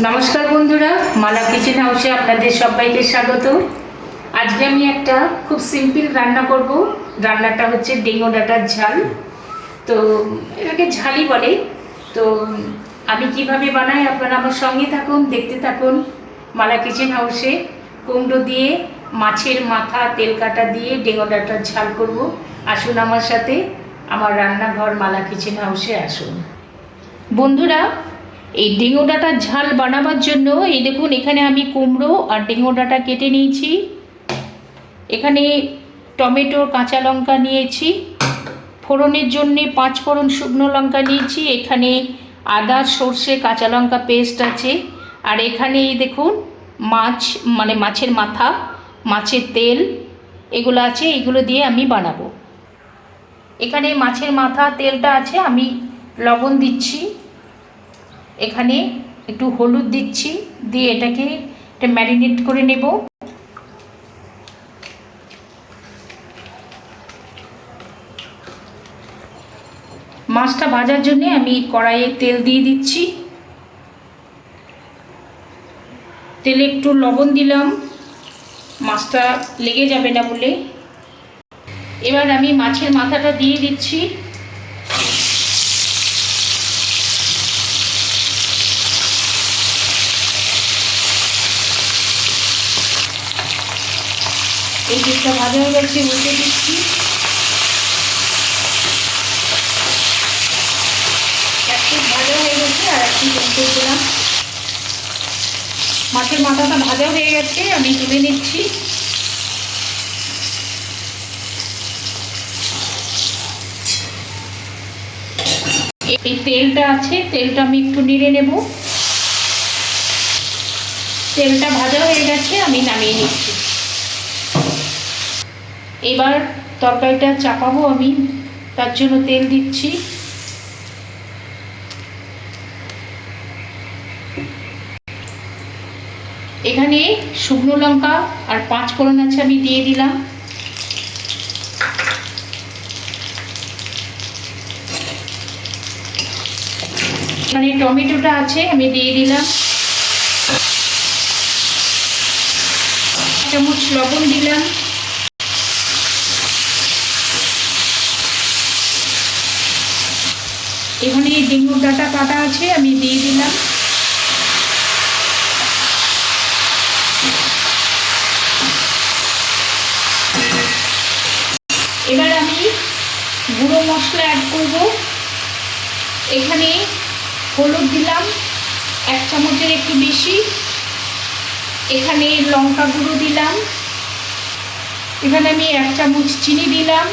নমস্কার বন্ধুরা, মালা কিচেন হাউসে আপনাদের সবাইকে স্বাগত। আজকে আমি একটা খুব সিম্পল রান্না করব। রান্নাটা হচ্ছে ডেঙ্গু ডাঁটার ঝাল। তো এটাকে ঝালই বলে। তো আমি কিভাবে বানাই আপনারা আমার সঙ্গে থাকুন, দেখতে থাকুন। মালা কিচেন হাউসে কুমড়ো দিয়ে মাছের মাথা তেল কাটা দিয়ে ডেঙ্গু ডাঁটার ঝাল করব। আসুন আমার সাথে, আমার রান্নাঘর মালা কিচেন হাউসে আসুন বন্ধুরা। এই ডেঙ্গু ডাঁটার ঝাল বানাবার জন্য এই দেখুন, এখানে আমি কুমড়ো আর ডেঙ্গু ডাঁটা কেটে নিয়েছি। এখানে টমেটো কাঁচা লঙ্কা নিয়েছি, ফোড়নের জন্য 5 ফোড়ন শুকনো লঙ্কা নিয়েছি। এখানে আদা সর্ষে কাঁচা লঙ্কা পেস্ট আছে। আর এখানে এই দেখুন মাছ, মানে মাছের মাথা, মাছের তেল, এগুলো আছে। এগুলো দিয়ে আমি বানাবো। এখানে মাছের মাথা তেলটা আছে, আমি লবণ দিচ্ছি, এখানে একটু হলুদ দিচ্ছি, দিয়ে এটাকে ম্যারিনেট করে নেব। মাছটা ভাজার জন্য আমি কড়াইয়ে তেল দিয়ে দিচ্ছি। তেলে একটু লবণ দিলাম, মাছটা লেগে যাবে না বলে। এবার আমি মাছের মাথাটা দিয়ে দিচ্ছি। এই দিকটা ভাজা হয়ে গেছে, উল্টে দিচ্ছি। একটু ভাজা হয়ে গেছে, আর একটু উল্টে দিলাম। মাছের মাথাটা ভাজা হয়ে গেছে, আমি তুলে নিচ্ছি। এই তেলটা আছে, তেলটা আমি একটু নেড়ে নেব। তেলটা ভাজা হয়ে গেছে, আমি নামিয়ে নিচ্ছি। এবার তরকারিটা চাপাবো আমি, তার জন্য তেল দিচ্ছি। এখানে শুকনো লঙ্কা আর 5 ফোড়ন আছে, আমি দিয়ে দিলাম। এখানে টমেটোটা আছে, আমি দিয়ে দিলাম। 1 চামচ লবণ দিলাম। এখানে ডেঙ্গুর ডাঁটা কাটা আছে, আমি দিয়ে দিলাম। এবার আমি গুঁড়ো মশলা অ্যাড করব। এখানে হলুদ দিলাম 1 চামচের একটু বেশি। এখানে লঙ্কা গুঁড়ো দিলাম। এখানে আমি 1 চামচ চিনি দিলাম।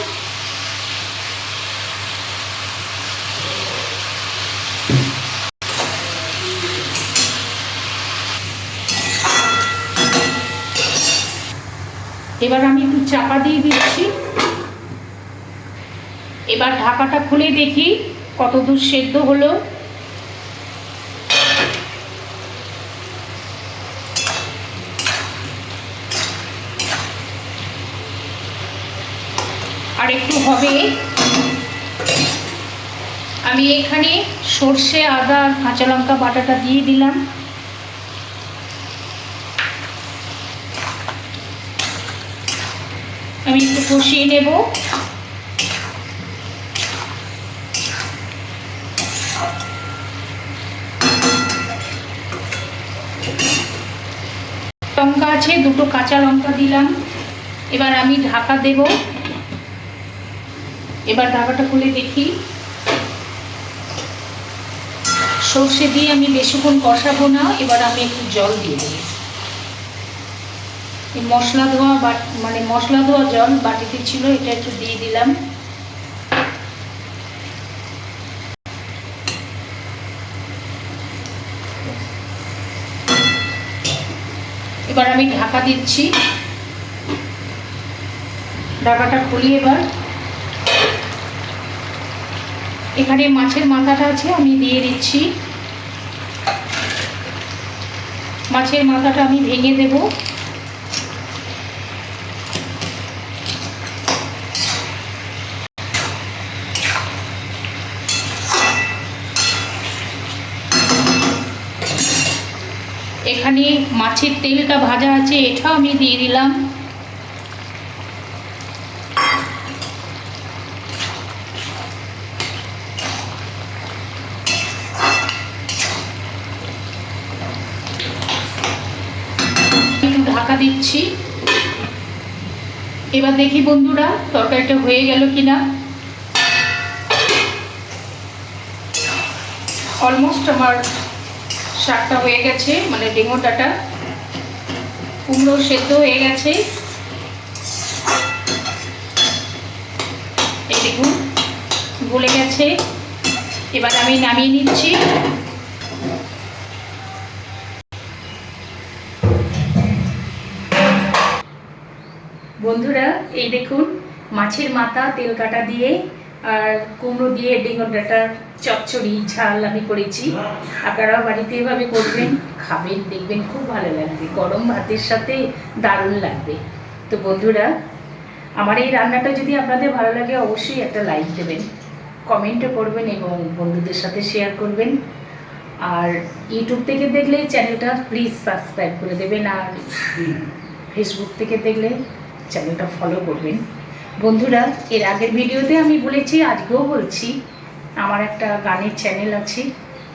এবার আমি একটু চাপা দিয়ে দিচ্ছি। এবার ঢাকাটা খুলে দেখি কতদূর সেদ্ধ হলো। আর একটু হবে। আমি এখানে সর্ষে আদা আর কাঁচা লঙ্কা বাটাটা দিয়ে দিলাম। আমি একটু কষিয়ে নেব। লঙ্কা আছে, 2টো কাঁচা লঙ্কা দিলাম। এবার আমি ঢাকা দেব। এবার ঢাকাটা খুলে দেখি। সর্ষে দিয়ে আমি বেশিক্ষণ কষাবো না, এবার আমি একটু জল দিয়ে দিই। মশলা ধোয়া মশলা ধোয়া জল বাটিতে ছিল, এটা একটু দিয়ে দিলাম। এবার আমি ঢাকা দিচ্ছি। ঢাকাটা খুলি এবার। এখানে মাছের মাথাটা আছে, আমি দিয়ে দিচ্ছি। মাছের মাথাটা আমি ভেঙে দেব। এখানে মাছের তেলটা ভাজা আছে, এটাও আমি দিয়ে দিলাম। একটু ঢাকা দিচ্ছি। এবার দেখি বন্ধুরা তরকারিটা হয়ে গেল কিনা। অলমোস্ট আমার শাকটা হয়ে গেছে, মানে ডেঙ্গু ডাঁটা, কুমড়ো সেদ্ধ হয়ে গেছে। এই দেখুন গলে গেছে। এবার আমি নামিয়ে নিচ্ছি। বন্ধুরা এই দেখুন মাছের মাথা তেল কাটা দিয়ে আর কুমড়ো দিয়ে ডেঙ্গু ডাঁটার চচ্চড়ি ঝাল আমি করেছি। আপনারাও বাড়িতে এভাবে করবেন, খাবেন, দেখবেন খুব ভালো লাগবে, গরম ভাতের সাথে দারুণ লাগবে। তো বন্ধুরা আমার এই রান্নাটা যদি আপনাদের ভালো লাগে অবশ্যই একটা লাইক দেবেন, কমেন্টও করবেন এবং বন্ধুদের সাথে শেয়ার করবেন। আর ইউটিউব থেকে দেখলে চ্যানেলটা প্লিজ সাবস্ক্রাইব করে দেবেন, আর ফেসবুক থেকে দেখলে চ্যানেলটা ফলো করবেন। বন্ধুরা এর আগের ভিডিওতে আমি বলেছি, আজকেও বলছি, আমার একটা গানের চ্যানেল আছে,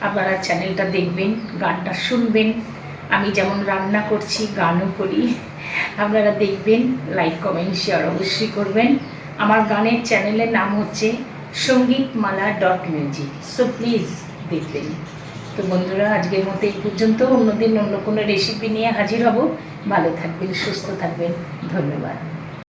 আপনারা চ্যানেলটা দেখবেন, গানটা শুনবেন। আমি যেমন রান্না করছি গানও করি, আপনারা দেখবেন, লাইক কমেন্ট শেয়ার অবশ্যই করবেন। আমার গানের চ্যানেলের নাম হচ্ছে সঙ্গীতমালা.music, সো প্লিজ দেখবেন। তো বন্ধুরা আজকের মতো এই পর্যন্ত, অন্যদিন অন্য কোনো রেসিপি নিয়ে হাজির হব। ভালো থাকবেন, সুস্থ থাকবেন, ধন্যবাদ।